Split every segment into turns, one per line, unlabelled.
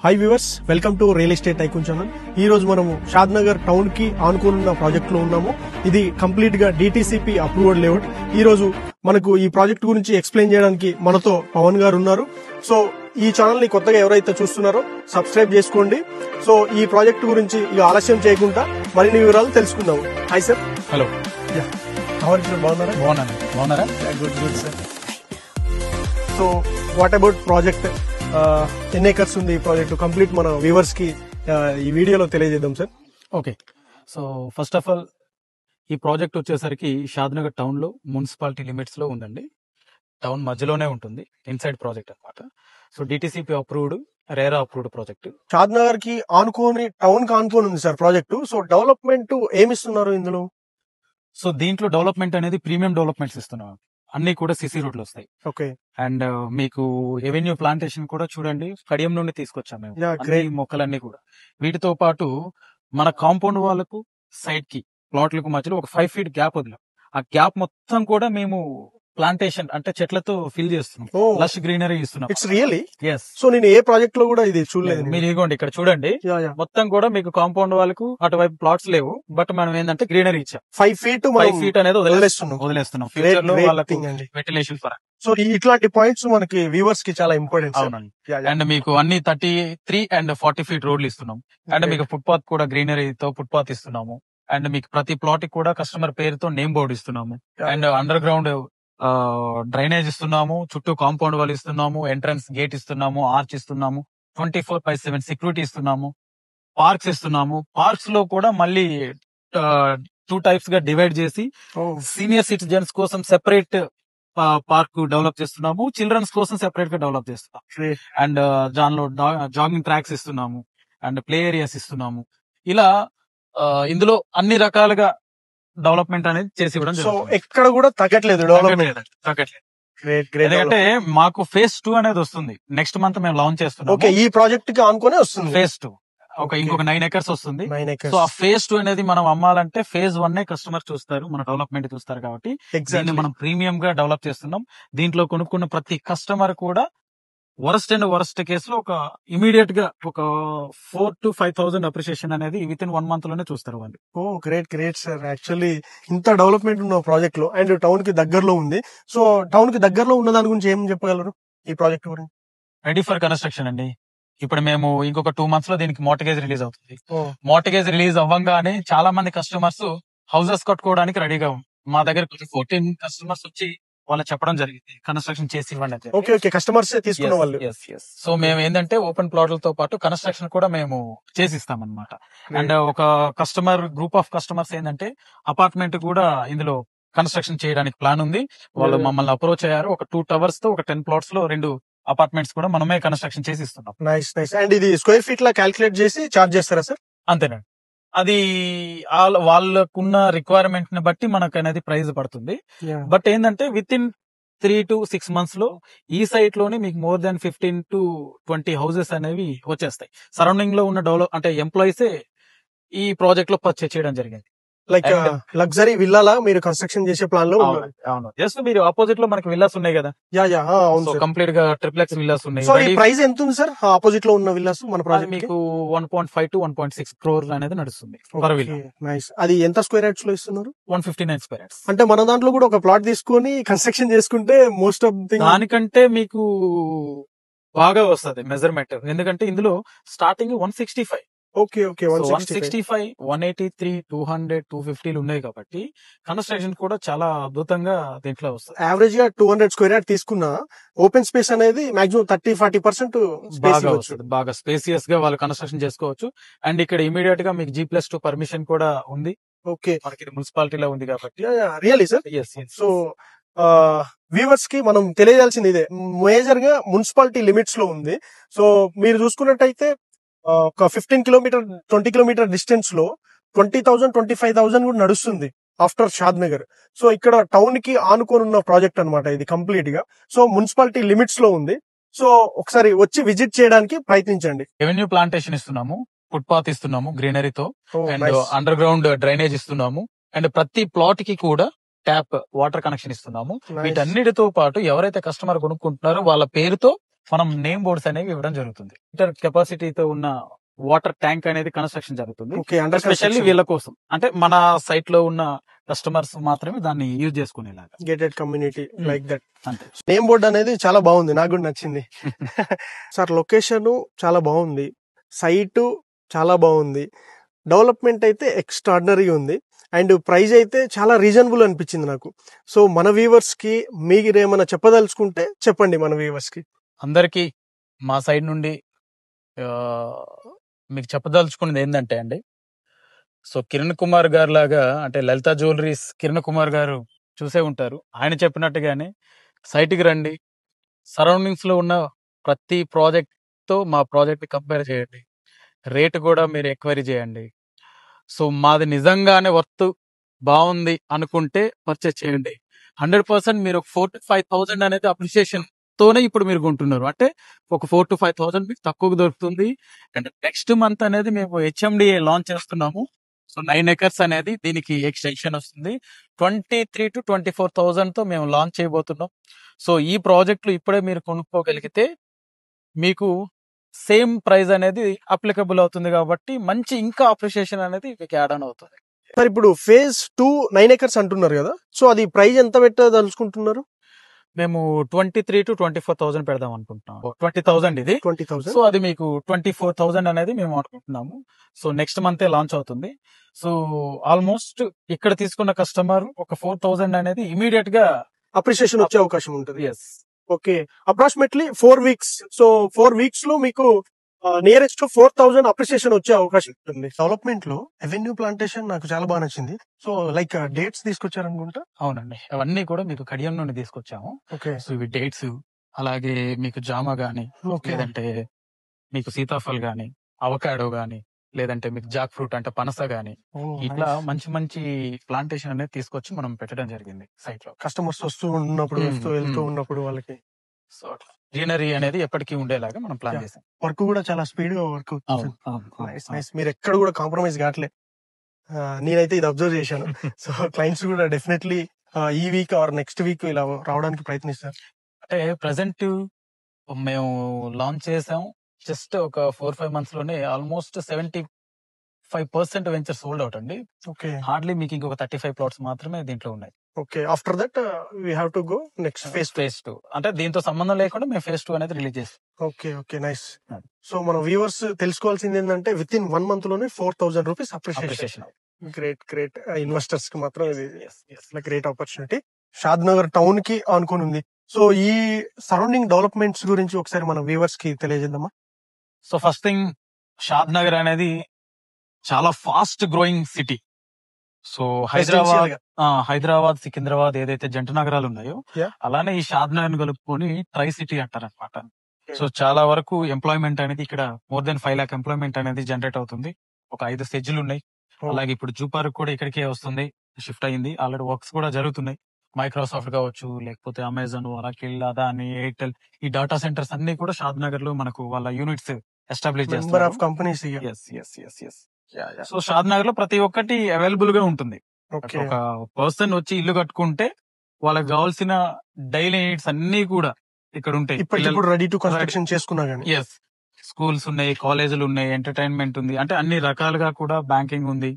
Hi viewers, welcome to real estate tycoon channel. ఈ రోజు మనము షాద్ నగర్ టౌన్ కి ఆనుకున్న ప్రాజెక్ట్ లో ఉన్నాము. ఇది కంప్లీట్ గా డిటిసిపి అప్రూవ్డ్ లేఅవుట్. ఈ రోజు మనకు ఈ ప్రాజెక్ట్ గురించి ఎక్స్ప్లెయిన్ చేయడానికి మనతో పవన్ గారు ఉన్నారు. సో ఈ ఛానల్ ని కొత్తగా ఎవరైతే చూస్తున్నారో సబ్స్క్రైబ్ చేసుకోండి. సో ఈ ప్రాజెక్ట్ గురించి ఇక ఆలస్యం చేయకుండా మరిన్ని వివరాలు తెలుసుకుందాము. Hi sir.
హలో.
బాగున్నారా?
బాగున్నారా?
Good good sir. So what about project, ఎన్ని ఏకర్స్ ఉంది ఈ ప్రాజెక్ట్? కంప్లీట్ మన వ్యూవర్స్ కి ఈ వీడియోలో తెలియజేద్దాం sir.
Okay, so first of all ఈ ప్రాజెక్ట్ వచ్చేసరికి షాద్నగర్ టౌన్ లో మున్సిపాలిటీ లిమిట్స్ లో ఉందండి. టౌన్ మధ్యలోనే ఉంటుంది, ఇన్సైడ్ ప్రాజెక్ట్ అన్నమాట. So DTCP approved, RERA approved project.
Shadnagar కి ఆనుకోని, టౌన్ కి ఆనుకోని ఉంది సార్ ప్రాజెక్టు. సో డెవలప్మెంట్ ఏమిస్తున్నారు ఇందులో?
సో దీంట్లో డెవలప్మెంట్ అనేది ప్రీమియం డెవలప్మెంట్స్ ఇస్తున్నాం. అన్ని కూడా సిసి రోడ్లు వస్తాయి.
ఓకే.
అండ్ మీకు ఎవెన్యూ ప్లాంటేషన్ కూడా చూడండి, కడియం నుండి తీసుకొచ్చాం మేము.
great.
మొక్కలన్నీ కూడా వీటితో పాటు మన కాంపౌండ్ వాళ్ళకు సైడ్ కి ప్లాట్లకు మధ్యలో ఒక 5 feet గ్యాప్ వదిలాం. ఆ గ్యాప్ మొత్తం కూడా మేము ప్లాంటేషన్ అంటే చెట్లతో ఫిల్ చేస్తున్నాం, లష్ గ్రీనరీ ఇస్తున్నాం.
It's really.
ఎస్.
సో నేను ఏ ప్రాజెక్ట్ లో కూడా ఇది చూడలేదు.
మీరు ఇదిగోండి ఇక్కడ చూడండి, మొత్తం కూడా మీకు కాంపౌండ్ వాళ్ళకు అటువైపు ప్లాట్స్ లేవు, బట్ మనం ఏంటంటే గ్రీనరీ ఇచ్చాం.
5 feet
5 feet అనేది
వదిలేస్తున్నాం.
ఫ్యూచర్ లో వాళ్ళకు వెంటిలేషన్ పరంగా.
సో ఇట్లాంటి పాయింట్స్ మనకి వ్యూవర్స్ కి చాలా ఇంపార్టెంట్.
అవునండి. అండ్ మీకు అన్ని 33 and 40 feet రోడ్లు ఇస్తున్నాం. అండ్ మీకు ఫుట్పాత్ కూడా గ్రీనరీతో ఫుట్పాత్ ఇస్తున్నాము. అండ్ మీకు ప్రతి ప్లాట్ కి కూడా కస్టమర్ పేరుతో నేమ్ బోర్డు ఇస్తున్నాము. అండ్ అండర్ గ్రౌండ్ డ్రైనేజ్ ఇస్తున్నాము, చుట్టూ కాంపౌండ్ వాల్ ఇస్తున్నాము, ఎంట్రన్స్ గేట్ ఇస్తున్నాము, ఆర్చ్ ఇస్తున్నాము, 24/7 సెక్యూరిటీ ఇస్తున్నాము, పార్క్స్ ఇస్తున్నాము. పార్క్స్ లో కూడా మళ్ళీ 2 types గా డివైడ్ చేసి సీనియర్ సిటిజన్స్ కోసం సెపరేట్ పార్క్ డెవలప్ చేస్తున్నాము, చిల్డ్రన్స్ కోసం సెపరేట్ గా డెవలప్ చేస్తున్నాం. అండ్ దానిలో జాగింగ్ ట్రాక్స్ ఇస్తున్నాము, అండ్ ప్లే ఏరియాస్ ఇస్తున్నాము. ఇలా ఇందులో అన్ని రకాలుగా డెవలప్మెంట్ అనేది చేసి ఇవ్వడం.
సో ఎక్కడ కూడా తగ్గట్లేదు డెవలప్మెంట్.
ఎందుకంటే మాకు phase 2 అనేది వస్తుంది నెక్స్ట్ మంత్ మేము లాంచ్ చేస్తున్నాం.
ఓకే, ఈ ప్రాజెక్ట్ కి ఆనుకునే వస్తుంది
phase 2. ఇంకొక 9 acres వస్తుంది. సో ఆ phase 2 అనేది మనం అమ్మాలంటే phase 1 కస్టమర్ చూస్తారు, మన డెవలప్మెంట్ చూస్తారు. కాబట్టి దీన్ని మనం ప్రీమియం గా డెవలప్ చేస్తున్నాం. దీంట్లో కొనుక్కున్న ప్రతి కస్టమర్ కూడా వరస్ట్ కేసులో ఒక ఇమీడియట్ గా ఒక 4,000 to 5,000 అప్రిషియేషన్ అనేది విత్ ఇన్ 1 month లోనే చూస్తారు వాళ్ళు.
ఓ గ్రేట్ సార్. యాక్చువల్లీ ఇంత డెవలప్మెంట్ ఉన్న ప్రాజెక్ట్ లో అండ్ టౌన్ కి దగ్గరలో ఉంది. సో టౌన్ కి దగ్గరలో ఉన్న దాని గురించి ఏం చెప్పగలరు ఈ ప్రాజెక్ట్ గురించి?
రెడీ ఫర్ కన్స్ట్రక్షన్ అండి. ఇప్పుడు మేము ఇంకొక 2 months లో దీనికి మార్టిగేజ్ రిలీజ్ అవుతుంది. మార్టిగేజ్ రిలీజ్ అవ్వగానే చాలా మంది కస్టమర్స్ హౌసెస్ కట్టుకోవడానికి రెడీగా ఉంది. మా దగ్గర 14 కస్టమర్స్ వచ్చి వాళ్ళు చెప్పడం జరిగింది, కన్స్ట్రక్షన్ చేసి ఇవ్వండి.
ఓకే, కస్టమర్స్ తీసుకున్న వాళ్ళు.
సో మేము ఏంటంటే ఓపెన్ ప్లాట్లతో పాటు కన్స్ట్రక్షన్ కూడా మేము చేసిస్తాం అనమాట. అండ్ ఒక కస్టమర్ గ్రూప్ ఆఫ్ కస్టమర్స్ ఏంటంటే అపార్ట్మెంట్ కూడా ఇందులో కన్స్ట్రక్షన్ చేయడానికి ప్లాన్ ఉంది. వాళ్ళు మమ్మల్ని అప్రోచ్ అయ్యారు. ఒక 2 towers తో ఒక 10 plots లో 2 అపార్ట్మెంట్స్ కూడా మనమే కన్స్ట్రక్షన్ చేసి ఇస్తున్నాం.
నైస్. అండ్ ఇది స్క్వేర్ ఫీట్ లా క్యాల్కులేట్ చేసి చార్జ్ చేస్తారా సార్?
అంతేనండి. అది వాళ్ళకున్న రిక్వైర్మెంట్ ని బట్టి మనకు అనేది ప్రైస్ పడుతుంది. బట్ ఏంటంటే విత్ ఇన్ 3 to 6 months లో ఈ సైట్ లోనే మీకు more than 15 to 20 హౌసెస్ అనేవి వచ్చేస్తాయి. సరౌండింగ్ లో ఉన్న అంటే ఎంప్లాయీస్ ఈ ప్రాజెక్ట్ లో పర్చేజ్ చేయడం జరిగింది.
లైక్ లగ్జరీ విల్లాలా మీరు కన్స్ట్రక్షన్ చేసే ప్లాన్ లో?
అవును. జస్ట్ మీరు ఆపోజిట్ లో మనకి విల్లాస్ ఉన్నాయి కదా. కంప్లీట్ గా ట్రిప్లెక్స్ విల్లాస్ ఉన్నాయి.
సో ఈ ప్రైస్ ఎంత ఉంది సార్ ఆపోజిట్ లో ఉన్న విల్లాస్ మన ప్రాజెక్ట్?
మీకు 1.5 to 1.6 crore అనేది నడుస్తుంది పర్ విల్లా.
నైస్. అది ఎంత స్క్వేర్ యార్డ్స్ లో ఇస్తున్నారు?
159 square yards.
అంటే మన దాంట్లో కూడా ఒక ప్లాట్ తీసుకొని కన్స్ట్రక్షన్ చేసుకుంటే మోస్ట్ ఆఫ్
దానికంటే మీకు బాగా వస్తుంది మెజర్మెంట్. ఎందుకంటే ఇందులో స్టార్టింగ్ 165.
ఓకే
165, 183, 200, 250 ఉన్నాయి. కాబట్టి కన్స్ట్రక్షన్ కూడా చాలా అద్భుతంగా దీంట్లో వస్తుంది.
యావరేజ్ గా 200 square yard తీసుకున్న ఓపెన్ స్పేస్ అనేది మాక్సిమం 30-40%
బాగా స్పేసియస్ గా వాళ్ళు కన్స్ట్రక్షన్ చేసుకోవచ్చు. అండ్ ఇక్కడ ఇమీడియట్ గా మీకు G+2 పర్మిషన్ కూడా ఉంది.
ఓకే,
మనకి మున్సిపాలిటీలో ఉంది కాబట్టి.
Really sir. సో వ్యూవర్స్ కి మనం తెలియజేయాల్సింది ఇదే, మేజర్ గా మున్సిపాలిటీ లిమిట్స్ లో ఉంది. సో మీరు చూసుకున్నట్టయితే ఒక 15 kilometer 20 kilometer డిస్టెన్స్ లో 20,000 25,000 కూడా నడుస్తుంది ఆఫ్టర్ షాద్ నగర్. సో ఇక్కడ టౌన్ కి ఆనుకొని ఉన్న ప్రాజెక్ట్ అన్నమాట ఇది కంప్లీట్ గా. సో మున్సిపాలిటీ లిమిట్స్ లో ఉంది. సో ఒకసారి వచ్చి విజిట్ చేయడానికి ప్రయత్నించండి.
రెవెన్యూ ప్లాంటేషన్ ఇస్తున్నాము, ఫుట్పాత్ ఇస్తున్నాము గ్రీనరీతో, అండ్ అండర్ గ్రౌండ్ డ్రైనేజ్ ఇస్తున్నాము. అండ్ ప్రతి ప్లాట్ కి కూడా ట్యాప్ వాటర్ కనెక్షన్ ఇస్తున్నాము. వీటన్నిటితో పాటు ఎవరైతే కస్టమర్ కొనుక్కుంటున్నారో వాళ్ళ పేరుతో మనం నేమ్ బోర్డ్స్ అనేవి ఇవ్వడం జరుగుతుంది. లీటర్ కెపాసిటీతో ఉన్న వాటర్ ట్యాంక్ అనేది కన్స్ట్రక్షన్ జరుగుతుంది.
ఓకే, అండర్
స్పెషల్లీ వీళ్ళ కోసం, అంటే మన సైట్ లో ఉన్న కస్టమర్స్ మాత్రమే దాన్ని యూజ్ చేసుకునేలాగా.
Gated community like that.
అంతే.
నేమ్ బోర్డ్ అనేది చాలా బాగుంది, నాకు కూడా నచ్చింది. సార్ లొకేషన్ చాలా బాగుంది, సైట్ చాలా బాగుంది, డెవలప్మెంట్ అయితే ఎక్స్ట్రాడినరీగా ఉంది, అండ్ ప్రైస్ అయితే చాలా రీజనబుల్ అనిపించింది నాకు. సో మన వ్యూవర్స్ కి మీరేమైనా చెప్పదలుచుకుంటే చెప్పండి మన వ్యూవర్స్ కి.
అందరికి మా సైడ్ నుండి మీకు చెప్పదలుచుకున్నది ఏంటంటే అండి, సో కిరణ్ కుమార్ గారు లాగా, అంటే లలిత జ్యువెలరీస్ కిరణ్ కుమార్ గారు చూసే ఉంటారు. ఆయన చెప్పినట్టుగానే సైట్కి రండి, సరౌండింగ్స్ లో ఉన్న ప్రతి ప్రాజెక్ట్ తో మా ప్రాజెక్ట్ కంపేర్ చేయండి, రేటు కూడా మీరు ఎంక్వైరీ చేయండి. సో మాది నిజంగానే వర్త్ బాగుంది అనుకుంటే పర్చేస్ చేయండి. 100% మీరు 4 to 5,000 అనేది అప్రిషియేషన్ తోనే ఇప్పుడు మీరు కొంటున్నారు, అంటే ఒక 4 to 5,000 మీకు తక్కువకు దొరుకుతుంది. అండ్ నెక్స్ట్ మంత్ అనేది మేము HMDA లాంచ్ చేస్తున్నాము. సో 9 acres అనేది దీనికి ఎక్స్టెన్షన్ వస్తుంది. 23 to 24,000 తో మేము లాంచ్ చేయబోతున్నాం. సో ఈ ప్రాజెక్టులు ఇప్పుడే మీరు కొనుక్కోగలిగితే మీకు సేమ్ ప్రైస్ అనేది అప్లికబుల్ అవుతుంది, కాబట్టి మంచి ఇంకా అప్రిషియేషన్ అనేది మీకు యాడ్ ఆన్ అవుతుంది.
సార్ ఇప్పుడు ఫేజ్ 2 9 acres అంటున్నారు కదా, సో అది ప్రైస్ ఎంత పెట్టదలుచుకుంటున్నారు?
మేము 23 to 24,000 పెడదాం అనుకుంటున్నాం. 20,000 ఇది.
20,000.
సో అది మీకు 24,000 అనేది మేము అనుకుంటున్నాము. సో నెక్స్ట్ మంతే లాంచ్ అవుతుంది. సో ఆల్మోస్ట్ ఇక్కడ తీసుకున్న కస్టమర్ ఒక 4,000 అనేది ఇమీడియట్ గా
అప్రిషియేషన్ వచ్చే అవకాశం ఉంటుంది.
Yes.
Okay, approximately 4 weeks. So 4 weeks లో మీకు నియరెస్ట్ 4,000 అప్రిషియేషన్ వచ్చే అవకాశం ఉంటుంది. డెవలప్మెంట్ లో అవెన్యూ ప్లాంటేషన్ నాకు చాలా బాగా నచ్చింది. సో లైక్ డేట్స్ తీసుకొచ్చారనుకుంటా.
అవునండి, అవన్నీ కూడా మీకు కడియం నుండి తీసుకొచ్చాము.
ఓకే,
సో ఇవి డేట్స్, అలాగే మీకు జామ గానీ,
ఓకే,
లేదంటే మీకు సీతాఫల్ గానీ, అవకాడో గానీ, లేదంటే మీకు జాక్ ఫ్రూట్ అంటే పనస గానీ, ఇట్లా మంచి మంచి ప్లాంటేషన్ అనేది తీసుకొచ్చి మనం పెట్టడం జరిగింది సైట్ లో.
కస్టమర్స్ వస్తూ ఉన్నప్పుడు వస్తూ వెళ్తూ ఉన్నప్పుడు వాళ్ళకి
సో గ్రీనరీ అనేది ఎప్పటికీ ఉండేలాగా మనం ప్లాన్ చేసాం.
వర్క్ కూడా చాలా స్పీడ్ గా వర్క్. నైస్. మీరు ఎక్కడ కూడా కాంప్రమైజ్ కావట్లే. నేనైతే ఇది అబ్జర్వ్ చేశాను. సో క్లయింట్స్ కూడా డెఫినెట్లీ ఈ వీక్ ఆర్ నెక్స్ట్ వీక్ ఇలా రావడానికి ప్రయత్నిస్తారు.
అంటే ప్రెసెంట్ మేము లాంచ్ చేసాం, జస్ట్ ఒక 4-5 months లోనే ఆల్మోస్ట్ 75% వెంచర్ సోల్డ్ అవుట్ అండి.
ఓకే,
హార్డ్లీ మీకు ఇంకొక 35 plots మాత్రమే దీంట్లో ఉన్నాయి.
Okay, after that we have to go next phase.
Phase 2 అంటే దీంతో సంబంధం లేకుండా మేము ఫేజ్ 2 అనేది రిలీజ్ చేస్తాం.
Okay, okay, nice. సో మన వ్యూవర్స్ తెలుసుకోవాల్సింది ఏంటంటే విత్ ఇన్ 1 month లోనే 4,000 rupees appreciation. Great, great. Investors కి మాత్రం ఇది గ్రేట్ ఆపర్చునిటీ. షాద్ నగర్ టౌన్ కి ఆనుకొని ఉంది. సో ఈ సరౌండింగ్ డెవలప్మెంట్స్ గురించి ఒకసారి మన వ్యూవర్స్ కి తెలియజేద్దామా?
సో ఫస్ట్ థింగ్, షాద్ నగర్ అనేది చాలా fast growing city. So Hyderabad Secunderabad ఏదైతే జంట నగరాలు ఉన్నాయో, అలానే ఈ షాద్ నగర్ కలుపుకొని ట్రై సిటీ అంటారనమాట. సో చాలా వరకు ఎంప్లాయ్మెంట్ అనేది ఇక్కడ మోర్ దెన్ 5 lakh ఎంప్లాయ్మెంట్ అనేది జనరేట్ అవుతుంది. ఒక 5 సెజ్లు ఉన్నాయి. అలాగే ఇప్పుడు జూ పార్క్ కూడా ఇక్కడికే వస్తుంది, షిఫ్ట్ అయింది. ఆల్రెడీ వర్క్స్ కూడా జరుగుతున్నాయి. మైక్రోసాఫ్ట్ కావచ్చు, లేకపోతే అమెజాన్, ఒరాకిల్, అదాని, ఎయిర్టెల్, ఈ డాటా సెంటర్స్ అన్ని కూడా షాద్ నగర్ లో మనకు వాళ్ళ యూనిట్స్ ఎస్టాబ్లిష్ చేస్తారు.
కంపెనీస్.
సో షాద్ నగర్ లో ప్రతి ఒక్కటి అవైలబుల్ గా ఉంటుంది. ఒక పర్సన్ వచ్చి ఇల్లు కట్టుకుంటే వాళ్ళకి కావాల్సిన డైలీ నీడ్స్ అన్ని కూడా ఇక్కడ ఉంటాయి.
ఇప్పుడు రెడీ టు కన్స్ట్రక్షన్ చేసుకున్నా గానీ.
ఎస్, స్కూల్స్ ఉన్నాయి, కాలేజీలు ఉన్నాయి, ఎంటర్టైన్మెంట్ ఉంది, అంటే అన్ని రకాలుగా కూడా బ్యాంకింగ్ ఉంది.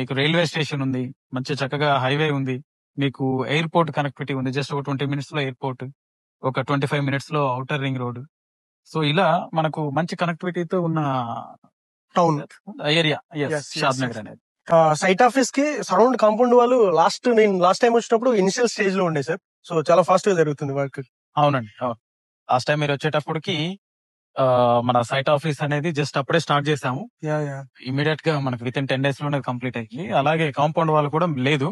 మీకు రైల్వే స్టేషన్ ఉంది, మంచి చక్కగా హైవే ఉంది, మీకు ఎయిర్పోర్ట్ కనెక్టివిటీ ఉంది. జస్ట్ ఒక 20 minutes లో ఎయిర్పోర్ట్, ఒక 25 minutes లో ఔటర్ రింగ్ రోడ్. సో ఇలా మనకు మంచి కనెక్టివిటీతో ఉన్న
టౌన్
ఏరియా షాద్ నగర్ అనేది.
సైట్ ఆఫీస్ కి సరౌండ్ కాంపౌండ్ వాళ్ళు నేను లాస్ట్ టైం వచ్చినప్పుడు ఇనిషియల్ స్టేజ్ లో ఉండే సార్. సో చాలా ఫాస్ట్ గా జరుగుతుంది వర్క్.
అవునండి, లాస్ట్ టైం మీరు వచ్చేటప్పటికి మన సైట్ ఆఫీస్ అనేది జస్ట్ అప్పుడే స్టార్ట్ చేసాము. ఇమీడియట్ గా మనకు విత్ ఇన్ 10 days లోనే కంప్లీట్ అయ్యింది. అలాగే కాంపౌండ్ వాళ్ళు కూడా లేదు,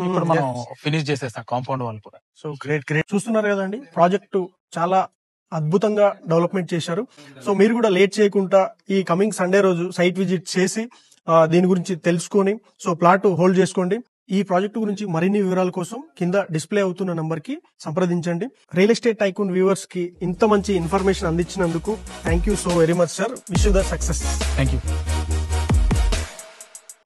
ఇప్పుడు మనం ఫినిష్ చేసేస్తాం కాంపౌండ్ వాళ్ళు కూడా.
So great, great. చూస్తున్నారు కదండి, ప్రాజెక్టు చాలా అద్భుతంగా డెవలప్మెంట్ చేశారు. సో మీరు కూడా లేట్ చేయకుండా ఈ కమింగ్ సండే రోజు సైట్ విజిట్ చేసి దీని గురించి తెలుసుకొని సో ప్లాట్ హోల్డ్ చేసుకోండి. ఈ ప్రాజెక్టు గురించి మరిన్ని వివరాల కోసం కింద డిస్ప్లే అవుతున్న నంబర్ కి సంప్రదించండి. రియల్ ఎస్టేట్ టైకూన్ వ్యూవర్స్ కి ఇంత మంచి ఇన్ఫర్మేషన్ అందించినందుకు thank you so very much sir. Wish you the success.
Thank you.